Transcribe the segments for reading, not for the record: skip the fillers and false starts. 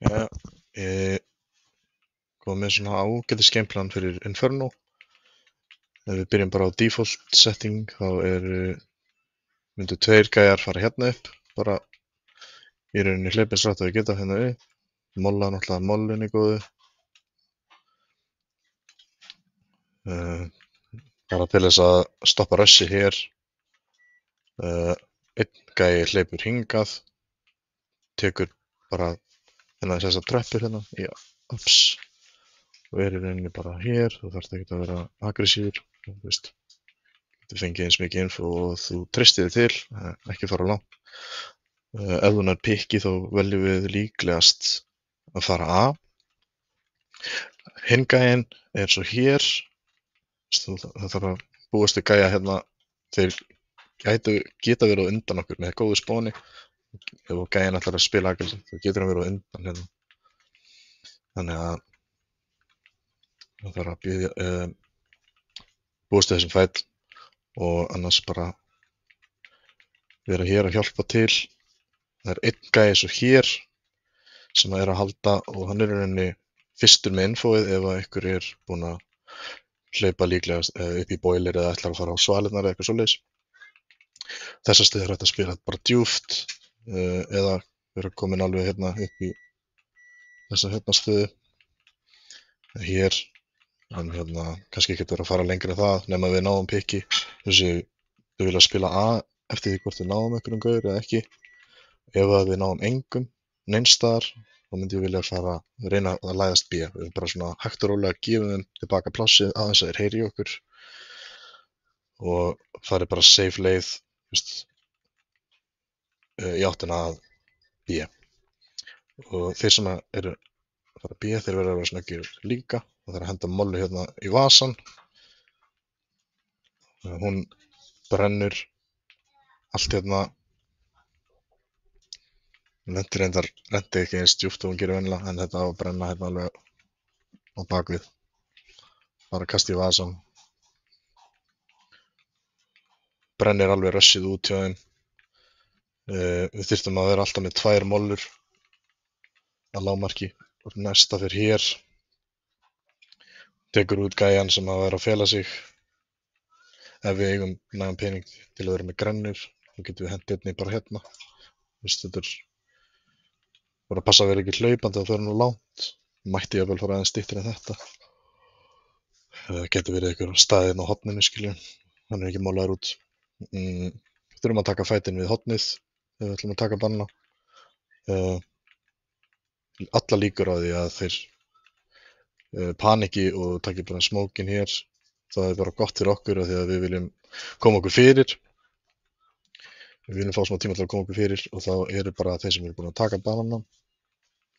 Já, ég kom með svona ágætis gameplan fyrir Inferno. Ef við byrjum bara á default setting þá myndu tveir gæjar fara hérna upp, bara í rauninni hleypins rætt að við geta hérna upp. Molla náttúrulega mollinni góðu. Bara til þess að stoppa russi hér. Einn gæji hleypur hingað, tekur bara þessar tröppur hérna í ups og í rauninni bara hér. Þú þarft ekki að vera aggressífur, þú veist. Þú fengið eins mikið info og þú treystir þig til, ekki fara langt. Ef þú nær pikki þá veljum við líklegast að fara A. Hinn gæinn svo hér. Það þarf að búast við gæja hérna. Þeir geta verið á undan okkur með góðu spóni. Ef gæinn ætlar að spila aggressív þá getur hann verið á undan hérna. Þannig að það þarf að búast við þessum fæll og annars bara vera hér að hjálpa til. Það einn gæi svo hér sem að halda og hann í rauninni fyrstur með infoið ef að ykkur búinn að hlaupa líklega upp í boiler eða ætlar að fara á svalirnar eða eitthvað svoleiðis. Þessa stöður hægt að spila bara djúpt eða vera komin alveg hérna upp í þessa hérna stöðu. Hér, en hérna kannski ekki vera að fara lengra en það nema við náum pikki. Þessi, við vilja spila A eftir því hvort við náum einhverjum gaur eða ekki. Ef við náum engum neinstaðar, þá myndi ég vilja fara að reyna að læðast B. Við bara svona hægt og rólega gefum þeim tilbaka plássið aðeins að þeir heyri í okkur og farið bara safe leið, í áttina að B. Og þeir sem að fara B, þeir verða að vera snöggir líka. Það þarf að henda mollu hérna í vasan. Hún brennur allt hérna. Rendi ekki eins djúpt og hún gerir venjulega, en þetta á að brenna hérna alveg á bakvið. Bara kasta í vasan. Brennir alveg rushið út hjá þeim. Við þyrftum að vera alltaf með 2 mollur að lágmarki. Og næsta fyrir hér. Tekur út gæjan sem að vera að fela sig. Ef við eigum nægan pening til að vera með grennur, þá getum við hent einni bara hérna. Þetta bara að passa að vera ekki hlaupandi að það nú langt. Mætti ég vel fara aðeins styttir en þetta. Það getur verið einhver staðinn á horninu, skiljum. Hann ekki málaður út. Við þurfum að taka fætin við hornið ef við ætlum að taka banna. Alla líkur á því að þeir paniki og taki bara smókin hér. Það bara gott fyrir okkur af því að við viljum koma okkur fyrir. Við viljum fá smá tíma til að koma okkur fyrir og þá bara þeir sem búin að taka banana.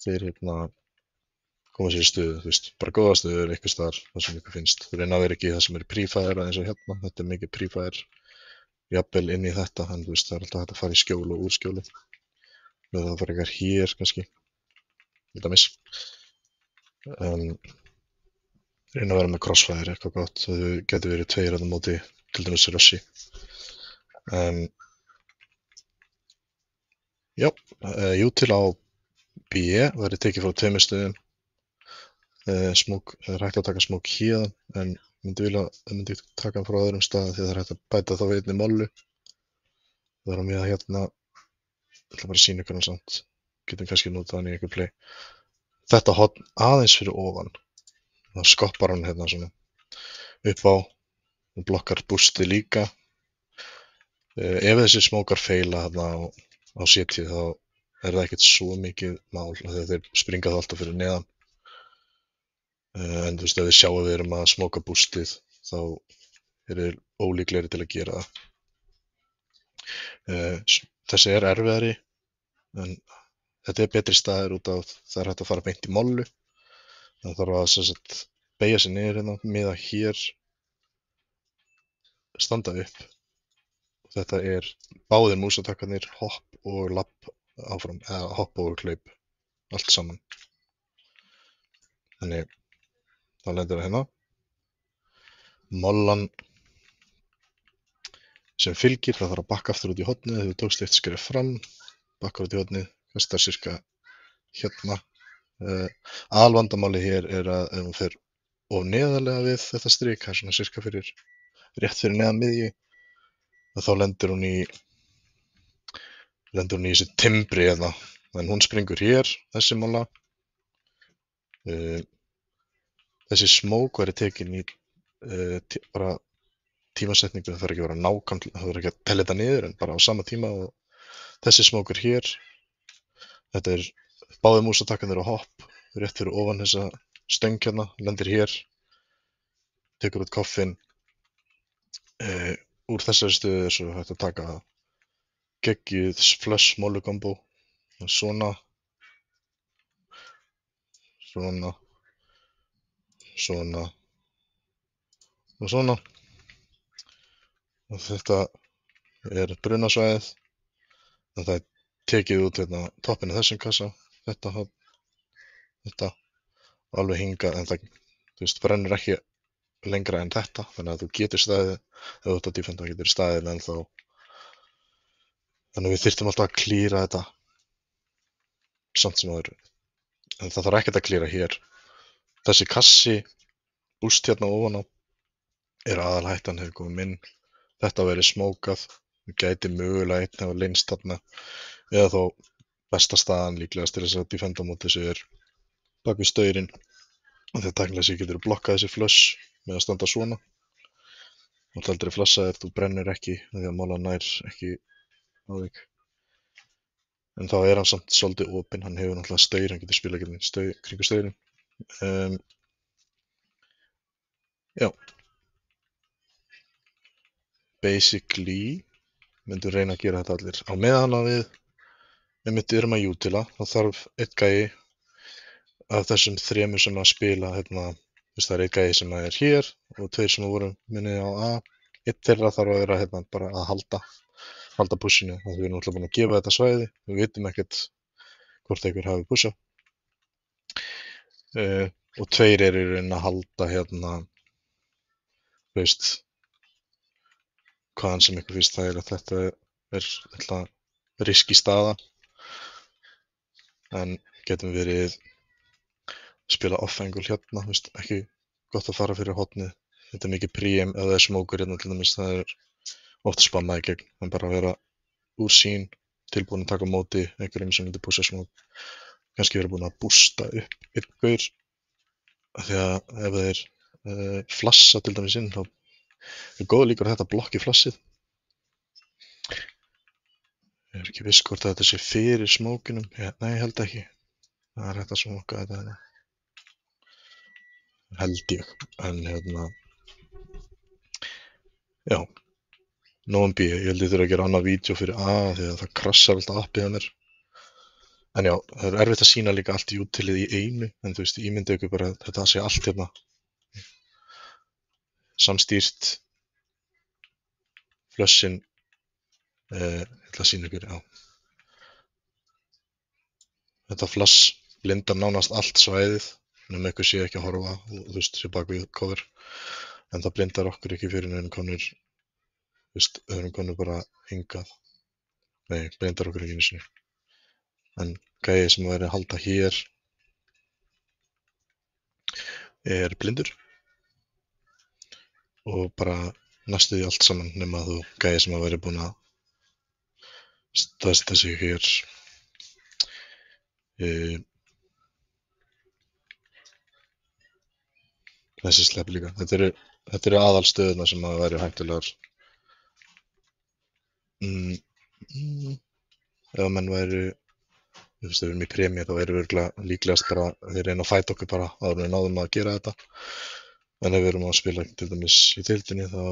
Þeir koma sér í stöðu, bara góða stöður eitthvað staðar það sem ykkur finnst. Þú reyna að vera ekki það sem pre-fire eins og hérna. Þetta mikið pre-fire jafnvel inn í þetta, en það alltaf hægt að fara í skjól og úr skjóli. Það fara eitthvað hér kannski. Þetta miss. Reyna að vera með crossfire eitthvað gott. Það getur verið 2 á móti til dæmis russi. Já, util á B verður tekið frá 2 stöðum. Það hægt að taka smók héðan, en myndi taka hann frá öðrum stað því það hægt að bæta þá við einni mollu. Það á mér að hérna, ég ætla bara að sýna ykkur hann samt. Getum kannski notað hann í einhver play. Þetta horn aðeins fyrir ofan. Það skoppar hann hérna svona upp á og blokkar boostið líka. Ef þessi smókar feila hérna á CT þá það ekkert svo mikið mál þegar þeir springa það alltaf fyrir neðan. En ef við sjáum að við erum að smóka boostið þá þeir ólíklegri til að gera það. Þessi erfiðari, en þetta betri staður út af það hægt að fara beint í mollu. Það þarf að beygja sig niður hérna, miða hér, standa upp. Þetta báðir músatakkarnir, hopp og lapp áfram, eða hopp og hlaup, allt saman. Þannig, þá lendir það hérna. Mollan sem fylgir, það þarf að bakka aftur út í hornið. Þegar þú tókst eitt skref fram, bakkar út í hornið, kastar cirka hérna Aðalvandamáli hér er að ef hún fer of neðarlega við þetta strik, það er svona cirka rétt fyrir neðan miðju, þá lendir hún í þessu timbri hérna, en hún springur hér, þessi mola. Þessi smók væri tekin í bara tímasetningu, það þarf ekki að vera nákvæmt, það þarf ekki að tella þetta niður, en bara á sama tíma og þessi smókur hér. Þetta er báðir músatakkarnir á hopp, rétt fyrir ofan þessa stöng hérna, lendir hér, tekur út koffin. Úr þessari stöðu er svo hægt að taka geggjuð flush mólu kombo, svona, svona, svona og svona. Og þetta er brunasvæðið, þetta er tekið út hérna toppinn af þessum kassa, þetta alveg hingað, en það brennur ekki lengra en þetta, þannig að þú getur staðið, ef þú ert á defenda getur staðið en þá, þannig að við þyrftum alltaf að klíra þetta samt sem áður, en það þarf ekkert að klíra hér. Þessi kassi, búst hérna ofan á, er aðalhættan hefur komið inn, þetta verið smókað, gæti mögulega einn hafa leynst þarna, eða þó besta staðan líklegast til þess að defenda á móti þessu er bak við staurinn, og þegar tæknilega sér getur blokkað þessi flush með að standa svona. Þú ert aldrei flassaðir, þú brennir ekki, því að molan nær ekki á þig. En þá er hann samt svolítið opinn, hann hefur náttúrulega staur, hann getur spilað kringu staurinn. Já. Basically myndum reyna að gera þetta allir. Á meðan að við erum að utila, þá þarf einn gæi af þessum þremur sem að spila hérna, það er einn gæi sem er hér og tveir sem voru minnið á A. Einn þeirra þarf að vera hérna bara að halda pushinu, þannig að við erum náttúrulega búin að gefa þetta svæði, við vitum ekkert hvort einhver hafi pushað. Og tveir eru í rauninni að halda hérna, hvaðan sem einhver finnst það er að þetta er alltaf riski staða, en getum verið spila off-angle hérna, ekki gott að fara fyrir hotnið, þetta er mikið príum ef það er smókur hérna til dæmis, það er oft spammaði gegn, en bara vera úr sín, tilbúin að taka á móti einhverjum sem myndi pusha smók, kannski vera búin að bústa upp einn gaur, því að ef það er flassa til dæmis inn, þá er góð líkur að þetta blokki flassið. Ég er ekki viss hvort að þetta sé fyrir smókinum, nei ég held ekki, það er hægt að smóka þetta, held ég, en hérna, já. Nóum B, ég held ég þurfa að gera annað vídeo fyrir A því að það krassar alltaf appið á mér. En já, það er erfitt að sýna líka allt í úttilið í einu, en ímyndið ykkur bara að þetta sé allt hérna samstýrt. Flushin, ég ætla að sýna ykkur, já. Þetta flash blindar nánast allt svæðið, nema ykkur sé ekki að horfa og sé bak við cover, en það blindar okkur ekki fyrir nefnum konur. Við erum konur bara hingað. Nei, blindar okkur ekki einu sinni. En gæi sem væri að halda hér er blindur. Og bara næstu því allt saman nema þú gæi sem væri búin að staðsetja sig hér. Þessi slepp líka. Þetta eru aðalstöðuna sem að væri hættulegar. Ef menn væri, við erum í premi, þá erum við líklegast bara, við reyna að fæta okkur bara áður en við náðum að gera þetta. En ef við erum að spila til dæmis í deildinni, þá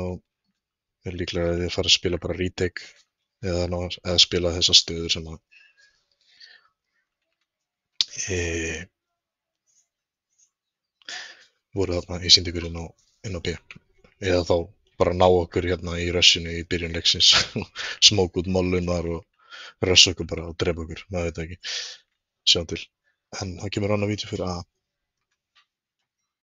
er líklega að við fara að spila bara retake eða spila þessar stöður sem að voru þarna í sýndi ykkur inn á B. Eða þá bara ná okkur hérna í rushinu í byrjun leiksins smók út mollunar og rush okkur bara og drepa okkur, maður veit ekki, sjá til. En það kemur annað vídeo fyrir A.